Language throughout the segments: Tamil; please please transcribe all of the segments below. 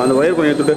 அந்த வயர் கொஞ்சம் எடுத்துட்டு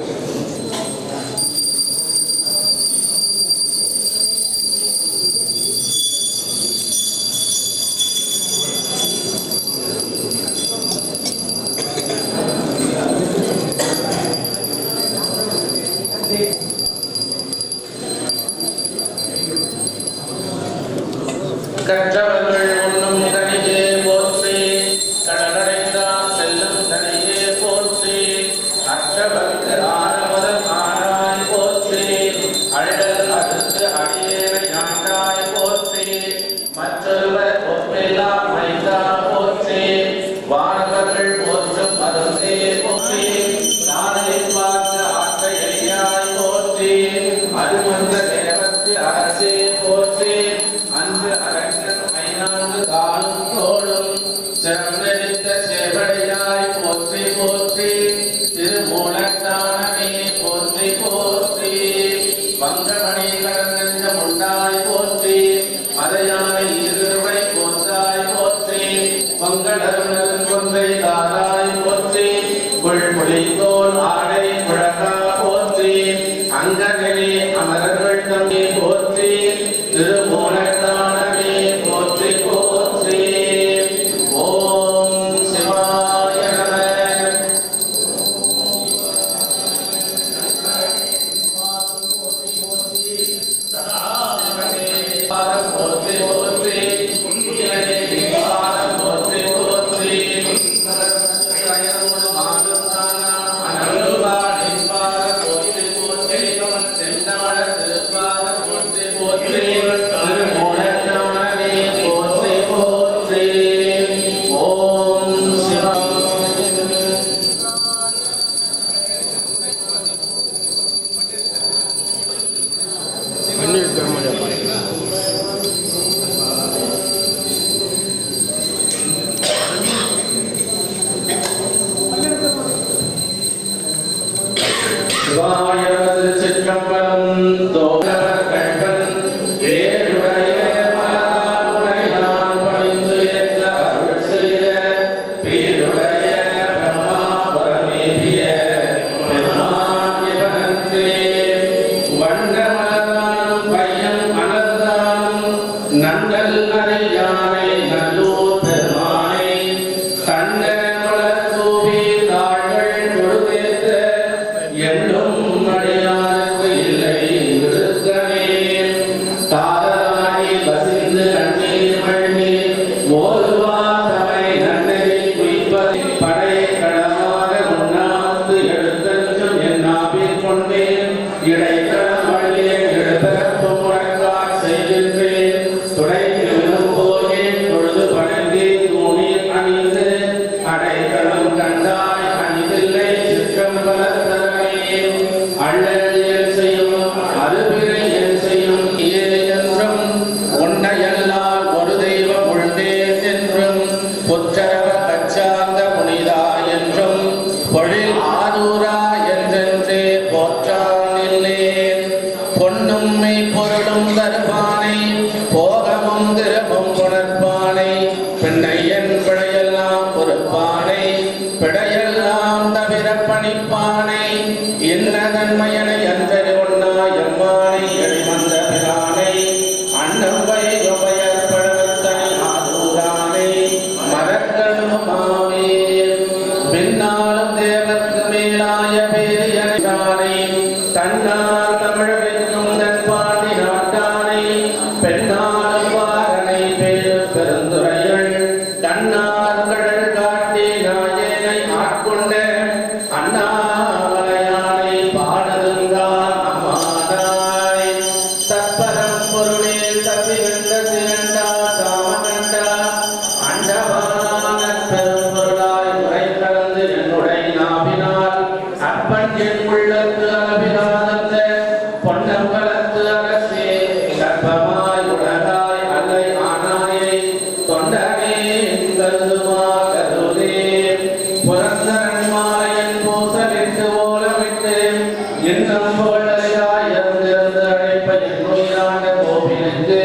பிடையெல்லாம் தவிர பணிப்பானை என்ன நன்மையனை அஞ்சலி ஒன்னாய் எம்மானை எளிமந்த பிரானை அன்னவை உபயர் பழத்தனி ஆதூரானை மரக்கழுமாவே பின்னாலும் தேவர்க்கு மேலாய பேரியனை தன்னால் தமிழகம் தன் பாண்டி நாட்டானை பெண்ணாலும் வாரனை பேரு பெருந்துரையள் கண்ணார் கடல் காட்டி நாயனை ஆட்கொண்ட அண்ணாமலையானை பாடதுங்கான் அம்மானாய் தற்பரம் பொருளே தப்பி வென்ற திரண்டா சாமகண்டா அண்டவான பெரும் பொருளாய் உரை கலந்து என்னுடைய நாவினால் அப்பன் என் உள்ளத்து அளவிலாத பொன்னம்பலத்து அரசே கர்ப்பமாய் உலகாய் அல்லை ஆனாயை தொண்டனே கருதுமா கருதே புரந்தரன் மாலையன் பூசலிட்டு ஓலமிட்டு இன்னும் போலையாய் இருந்திருந்து அழைப்ப என் நோயாண்ட கோபிலுக்கு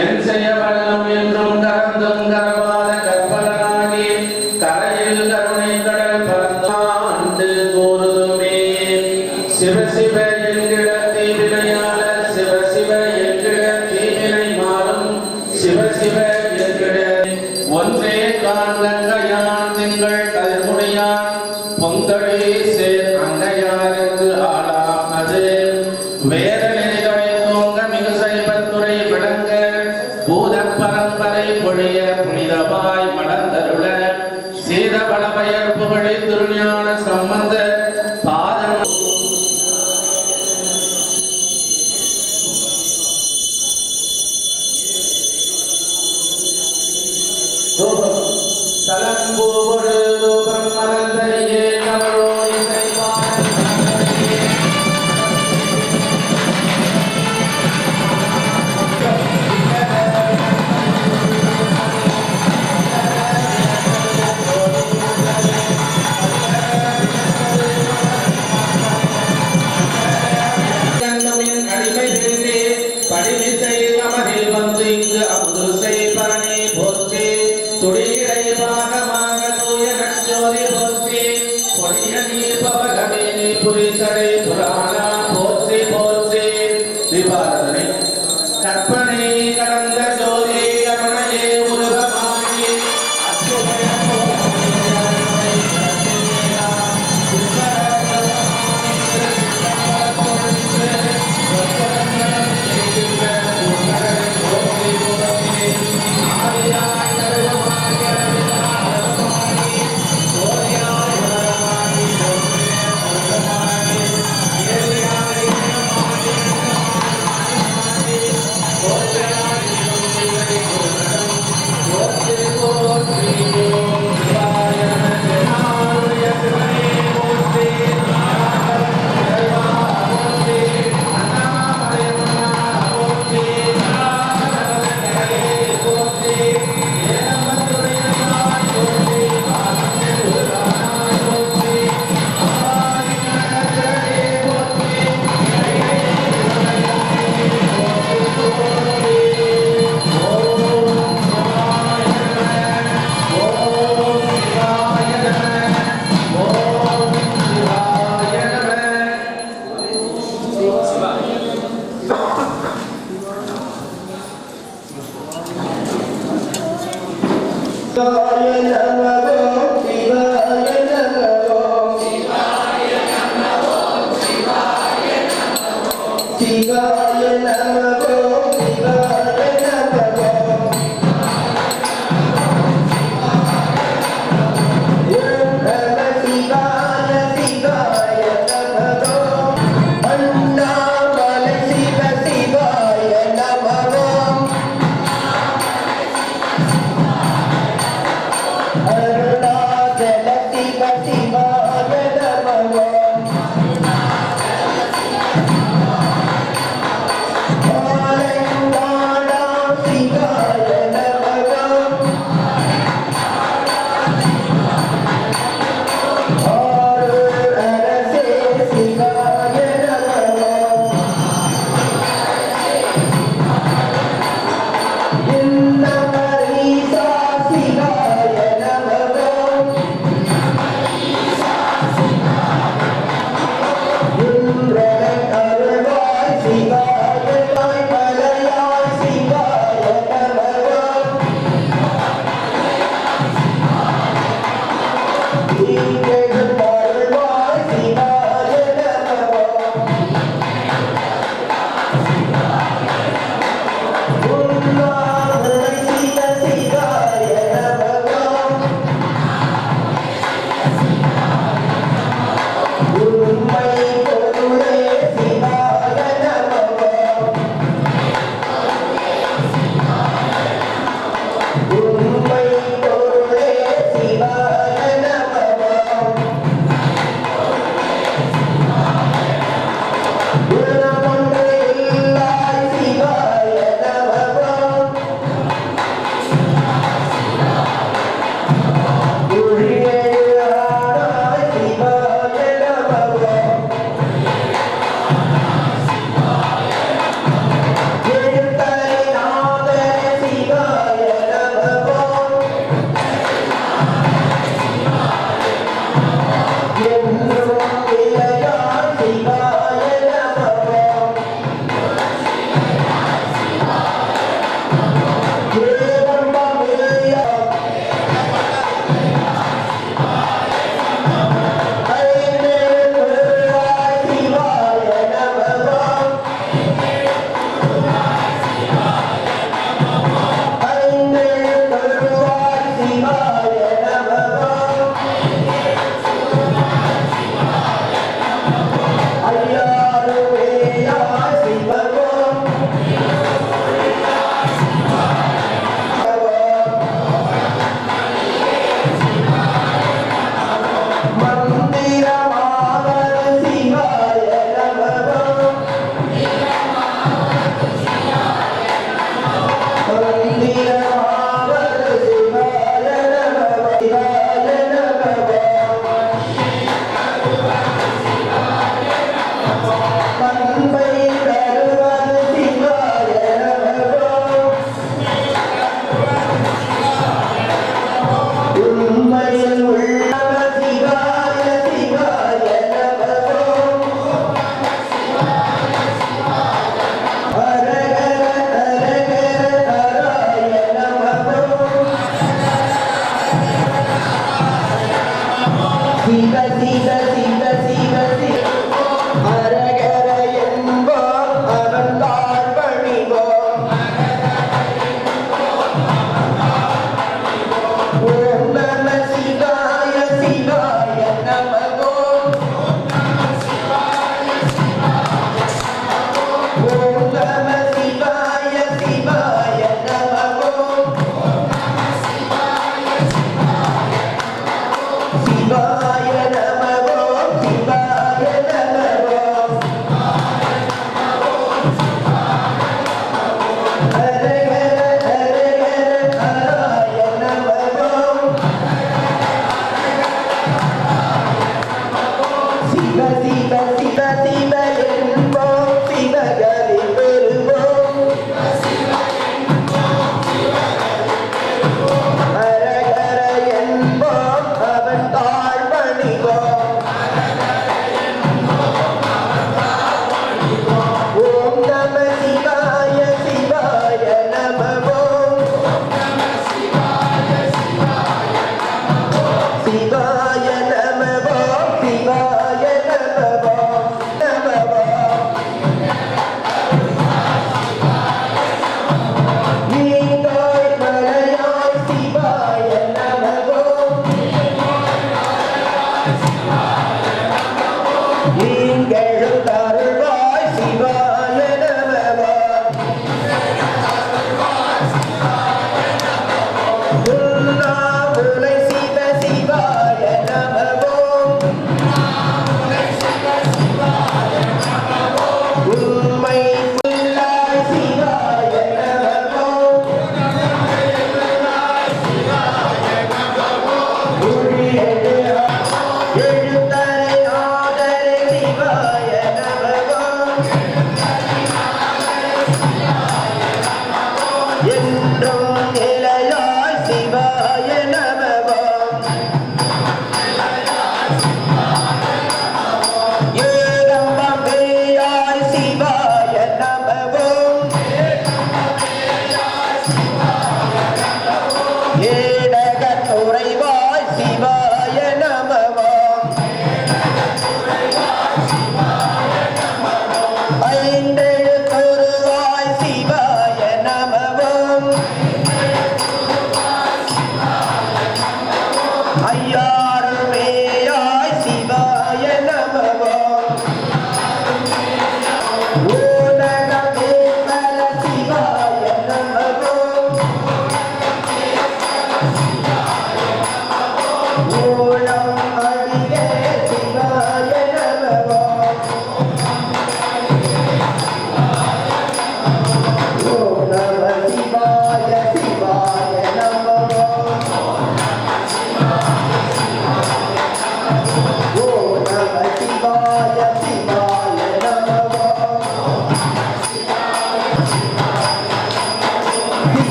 என் செய்ய வல்லம் என்றும் கறந்தும் கரவாத கற்பலனாகி கரையில் கருணை கடல் பறந்தாண்டு கூறுதுமே சிவ சிவ என்கிற தீவினையால சிவ சிவ என்கிற தீவினை மாறும் சிவ சிவ என்கிற ஒன்றே காண்கையான் திங்கள் கல்முடையான் பொங்கழே சேர் அங்கையாருக்கு ஆளாம் அது வேத நெறிகளை தோங்க மிகு சைவத்துறை விளங்க பூத பரம்பரை பொழிய புனிதமாய் மலர்ந்தருள சீத பலபயர் புகழை திருஞான சம்பந்த பாதம் தலம்பூவொடு தூபம் மலர்ந்தறியே கமலோ இசைவாய் அடிமை பெண்ணே படிமிசை அமரில் வந்து இங்கு அமுதுசை பரணி போற்றி துடியிடை பாகமாக தூய நச்சோதி போற்றி பொடிய நீர் பவகமே நீ புரிசடை புராணா போற்றி போற்றி தீபாராதனை கற்பனை கடந்த ஜோதி கருணையே உருவமாகி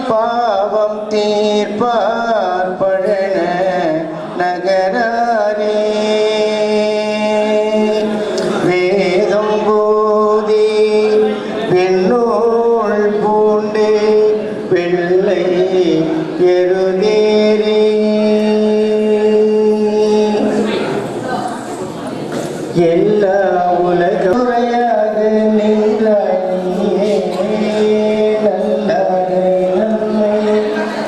பாவம் தீர்ப்பார் பழன நகராரே வேதம் போதி வெண்ணோள் பூண்டு வெள்ளை எருதேரே எல்லா உலகமுறையாக நின்றாயே நல்லாரை நன்மை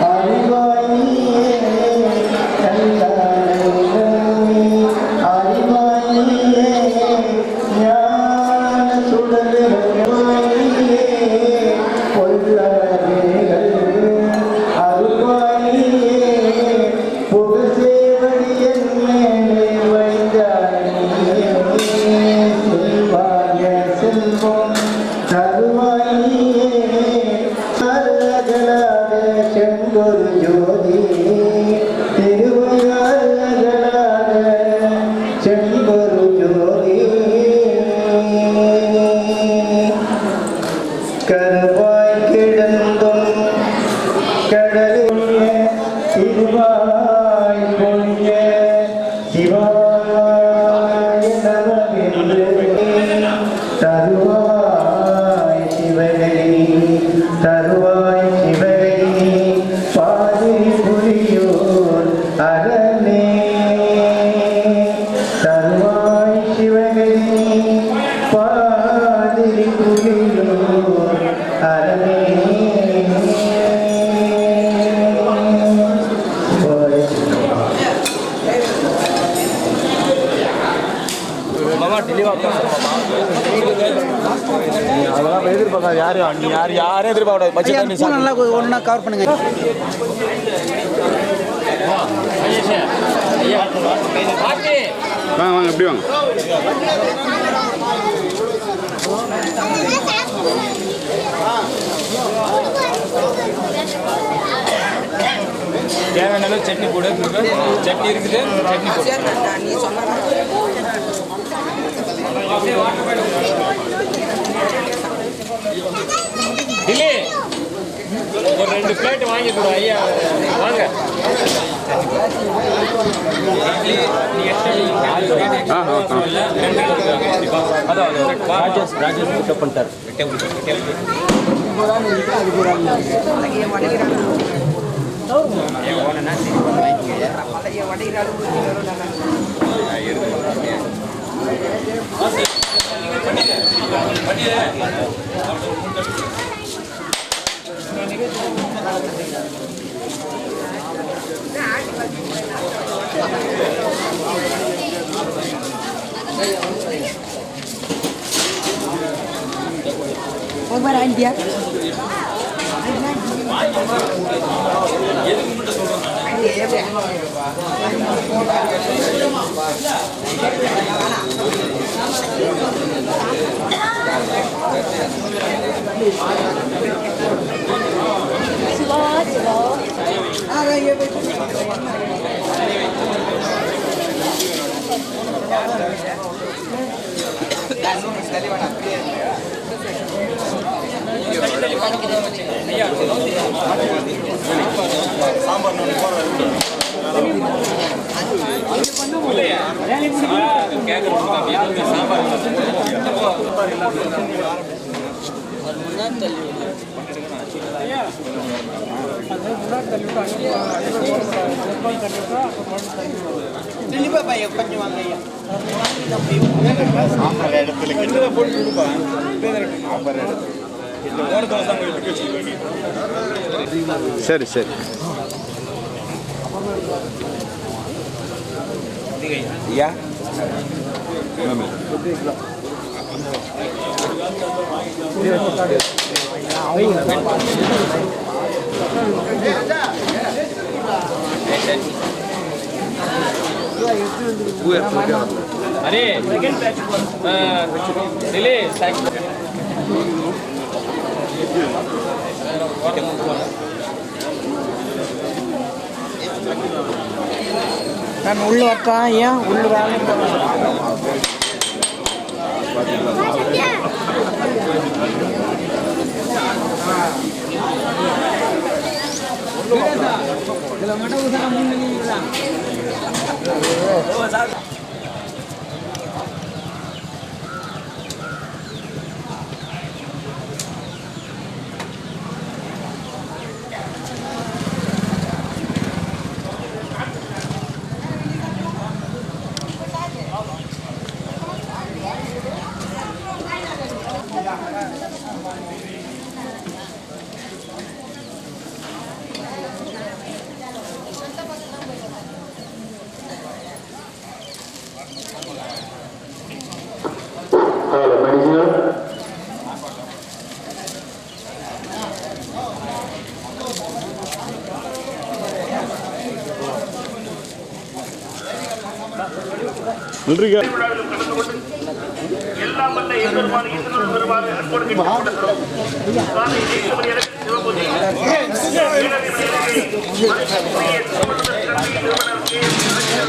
அறிவாயே நல்லாரை நன்மை அறிவாயே ஞான சுடரே பொல்லாதேகள் அருவாயே புகழ்சேவடி என் மேலே வைத்தாயே செல்வாய செல்வம் தருவாயே அழகலாக செங்கொரு ஜோதி திருவையழகலாக செங்கொரு ஜோதி கருவாய் கிடந்தும் கடலிய திருவாய் பொழிய சிவாய நமவென்று தருவாய் சிவகணி பாதி புரியோர் அரணே தருவாய் சிவகணி பாதி புரியோர் அரணே அதெல்லாம் எதிர்பார்க்காது யாரும் நீ யாரும் எதிர்பார்க்காது பச்சை தண்ணி நல்லா ஒன்றா கவர் பண்ணுங்க. வாங்க வாங்க எப்படி வாங்க தேவையான சட்னி போடு சட்னி இருக்குது சட்னி போடு இல்லை ஒரு 2 பிளேட் வாங்கி கொடு ஐயா வாங்க ராஜேஷ் பிக்கப் பண்ணிட்டார் Over India. இடத்துல சரி சரி ஐயா अरे डिले நான் உள்ள வரட்டான் ஏன் உள்ள வேலை நன்றிங்க எல்லாம் வல்ல எம்பெருமான் ஈஸ்வரன் பெருமான் அன்போடு கேட்டுக்கொள்கிறோம். காலை தேசமணி எனக்கு சிவபூஜை. வீரதி மணியனுக்கு மனிதனுடைய திருமணத்திற்கு கல்வி நிறுவனருக்கு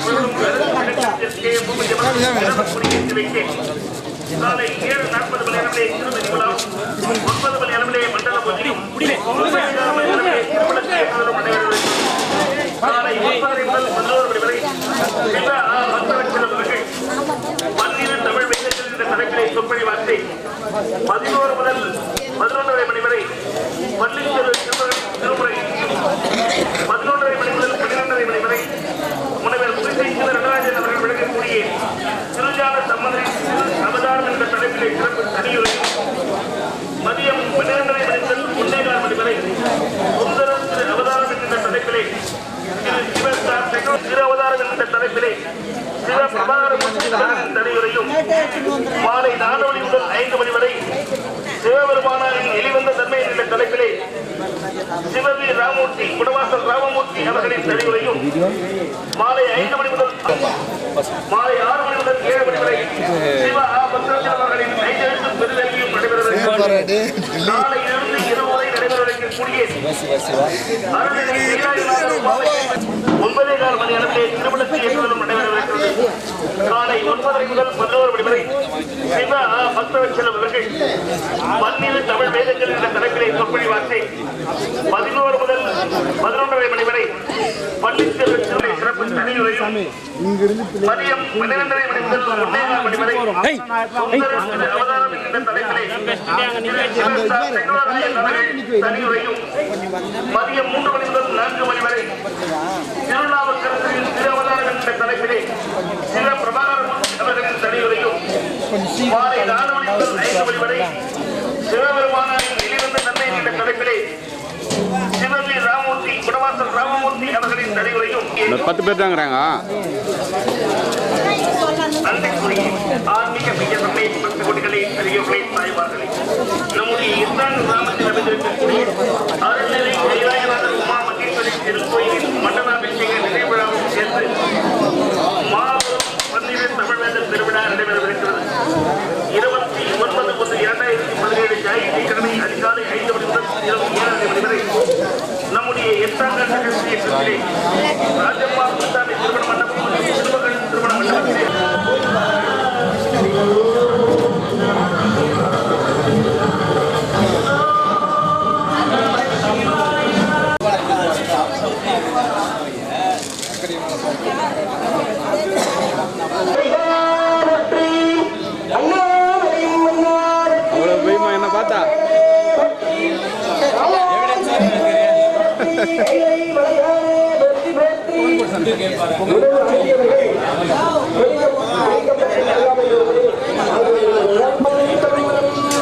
பொருளும் கருத்திற்கு பூமிக்கு மனதிற்கு வைத்தேன். காலை 7:40 மணி அளவிலே திருமணி விழா, 9 மணி அளவிலே மண்டல பூஜையும், 9:30 மணி அளவிலே திருமணத்தை ஏற்றுதலும் நடைபெறுகிறது. காலை 9:30 முதல் 11 மணி வரை சிவ பக்தவச்சலம் அவர்கள் பன்னிரு தமிழ் வேதங்கள் என்ற தலைப்பிலே சொற்பொழிவாற்றி 11 முதல் 11:30 மணி வரை பள்ளிச்செரு திருமுறை, 11:30 மணி முதல் 12:30 மணி வரை முனைவர் முகிசை நடராஜன் அவர்கள் விளக்கக்கூடிய திருஞான சம்பந்தரின் அவதாரம் என்ற தலைப்பிலே சிறப்பு தனியுரை, மதியம் 12:30 மணி முதல் 1:15 மணி வரை சுந்தரம் திரு அவதாரம் என்ற தலைப்பிலே திரு அவதாரம் என்ற தலைப்பிலே சிவ பிரபாகரன் தனியுரையும், மாலை 4 மணி முதல் 5 மணி வரை சிவபெருமானின் வெளிவந்த தன்மை என்ற தலைப்பிலே சிவவி ராமமூர்த்தி குடவாசல் ராமமூர்த்தி அவர்களின் தனியுரையும், மாலை 5 மணி முதல் மாலை 6 மணி முதல் 7 மணி வரை சிவ பக்தவச்சலம் அவர்களின் ஐந்தெழுத்து பெருவேள்வியும் நடைபெறுகிறது. காலையிலிருந்து இரவு வரை நடைபெறக்கூடிய அருள்நிலை 9:15 மணி அளவிலே திருமணத்தை ஏற்றுதலும் நடைபெறவிருக்கிறது. காலை 9:30 முதல் 11 மணி வரை சிவ பக்தவச்சலம் அவர்கள் பன்னிரு தமிழ் வேதங்கள் என்ற தலைப்பிலே சொற்பொழிவாற்றி 11 முதல் 11:30 மணி வரை பள்ளிச்செரு சிறப்பு தனியுரையும், மதியம் 12:30 மணி முதல் 1:15 மணி வரை அவதாரம் என்ற தலைப்பிலே தனியுரையும், மதியம் 3 மணி முதல் 4 மணி வரை திருநாவுக்கரசரின் திரு அவதாரம் என்ற தலைப்பிலே சிவ பிரபாகரன் அவர்களின் தனியுரையும், மாலை 4 மணி முதல் 5 மணி வரை சிவபெருமானின் வெளிவந்த தன்மை என்ற தலைப்பிலே சிவவி ராமமூர்த்தி குடவாசல் ராமமூர்த்தி அவர்களின் தனியுரையும், 10 பேர் தாங்கிறாங்க. நன்றிக்குரிய ஆன்மீக மைய சமய பக்த கொடிகளே, பெரியவர்களே, தாய்மார்களே, நம்முடைய இஸ்லாமிய கிராமத்தில் அமைந்திருக்கக்கூடிய அருள்நிலை கைலாயநாதர் உமா மகேஸ்வரி திருக்கோயிலின் மண்டலாபிஷேக நிறைவு விழாவும் சேர்ந்து மாபெரும் பன்னிரு தமிழ் வேந்தர் திருவிழா நடைபெறவிருக்கிறது. 29/1/2017 ஞாயிற்றுக்கிழமை அதிகாலை 5 மணி முதல் இரவு 7 மணி வரை நம்முடைய 8ஆம் கட்ட கட்சியிலே ராஜம்மா முத்தாமி திருமண மண்டபம், திருமகள் திருமண மண்டபத்திலே அவ்வளோ பயமா என்ன பார்த்தா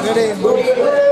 Ready?